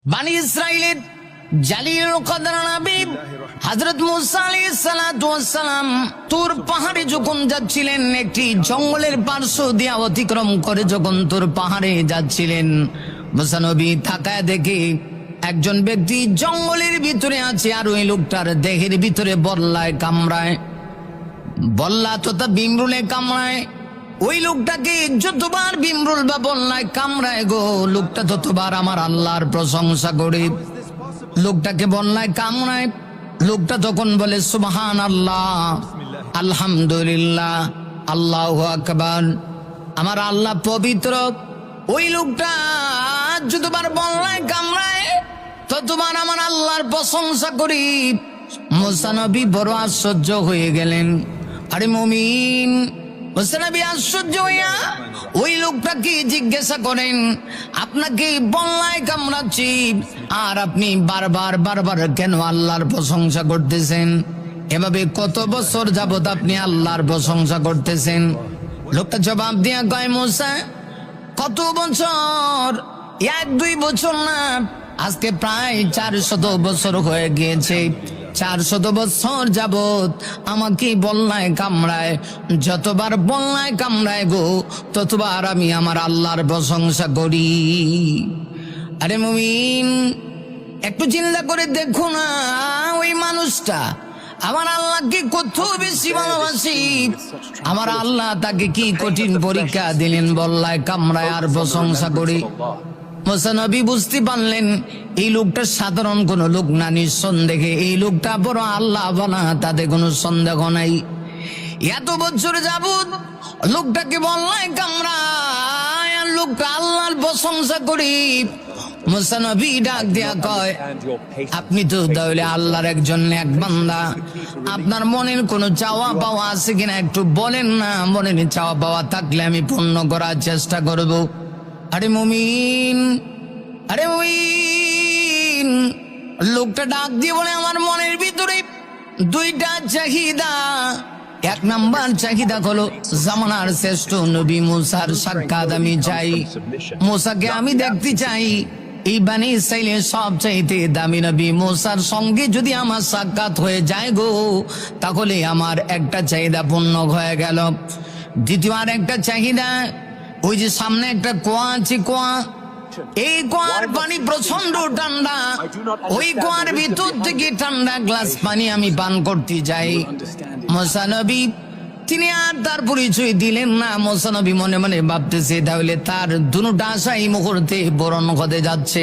বানি ইসরাইলের জালিলুল কদর নবী হযরত মুসা আলাইহিস সালাতু ওয়াস সালাম তুর পাহাড়ে যখন যাচ্ছিলেন, একটি জঙ্গলের পার্শ্ব দিয়ে অতিক্রম করে যখন তুর পাহাড়ে যাচ্ছিলেন, মুসা নবী তাকায় দেখে একজন ব্যক্তি জঙ্গলের ভিতরে আছে, আর ওই লোকটার দেহের ভিতরে বল্লায় কামড়ায়, বল্লা তথা বিমরুলে কামড়ায়। ওই লোকটাকে যতবার বিমরুল বা বল্লায় কামড়ায় গো, লোকটা ততবার আমার আল্লাহর প্রশংসা করে। লোকটাকে বল্লায় কামড়ায়, লোকটা তখন বলে সুবহানাল্লাহ, আলহামদুলিল্লাহ, আল্লাহু আকবার, আমার আল্লাহ পবিত্র। ওই লোকটা যতবার বল্লায় কামড়ায় ততবার আমার আল্লাহর প্রশংসা করি। মুসা নবী বড় আশ্চর্য হয়ে গেলেন। আরে মুমিন, মুসা নবী আশ্চর্য হইয়া ওই লোকটাকে জিজ্ঞাসা করেন, আপনাকে বল্লায় কামড়াচ্ছি আর আপনি বারবার বারবার কেন আল্লাহর প্রশংসা করতেছেন? এভাবে কত বছর যাবত আপনি আল্লাহর প্রশংসা করতেছেন? লোকটা জবাব দিয়া কয়, মুসা, কত বছর? 1-2 বছর না, আজকে প্রায় 400 বছর হয়ে গিয়েছে। 400 বছর যাবত আমাকে বল্লায় কামড়ায়, যতবার বল্লায় কামড়ায় গো ততবার আমি আমার আল্লাহর প্রশংসা করি। আরে মুমিন, একটু চিন্তা করে দেখো না, ওই মানুষটা আমার আল্লাহকে কত বেশি ভালোবাসি। আমার আল্লাহ তাকে কি কঠিন পরীক্ষা দিলেন, বল্লায় কামড়ায় আর প্রশংসা করি। মুসা নবী বুঝতে পারলেন এই লোকটা সাধারণ কোন লোক না, নিঃসন্দেহে এই লোকটা বড় আল্লাহ বানা, তাতে কোনো সন্দেহ নাই। এত বছর যাবত লোকটাকে বল্লায় কামড়ায় আর লোকটা আল্লাহর প্রশংসা করি। মুসা নবী ডাক দিয়া কয়, আপনি তো তাহলে আল্লাহর একজন নেক বান্দা, আপনার মনের কোনো চাওয়া পাওয়া আছে কিনা একটু বলেন না, মনের চাওয়া পাওয়া থাকলে আমি পূর্ণ করার চেষ্টা করব। আরে মুমিন, আরে মুমিন, লোকটা ডাক দিয়ে বলে, আমার মনের ভিতরে 2টা চাহিদা। 1 নাম্বার চাহিদা হলো জামানার শ্রেষ্ঠ নবী মুসার সাক্ষাৎ আমি চাই। মুসাকে আমি দেখতে চাই। এই বানি ইসরাইলের সবচাইতে দামি নবী মুসার সঙ্গে যদি আমার সাক্ষাৎ হয়ে যায় গো, তাহলে আমার একটা চাহিদা পূর্ণ হয়ে গেল। দ্বিতীয় আর একটা চাহিদা, ওই যে সামনে একটা কুয়া আছে, কুয়া, এই কুয়ার পানি প্রচন্ড ঠান্ডা, ওই কুয়ার ভিতর থেকে ঠান্ডা গ্লাস পানি আমি পান করতে যাই। মুসা নবী তিনি আর তার পরিচয় দিলেন না। মুসা নবী মনে মনে ভাবতেছে তাহলে তার দুটো আশা এই মুহূর্তে পূরণ হতে যাচ্ছে।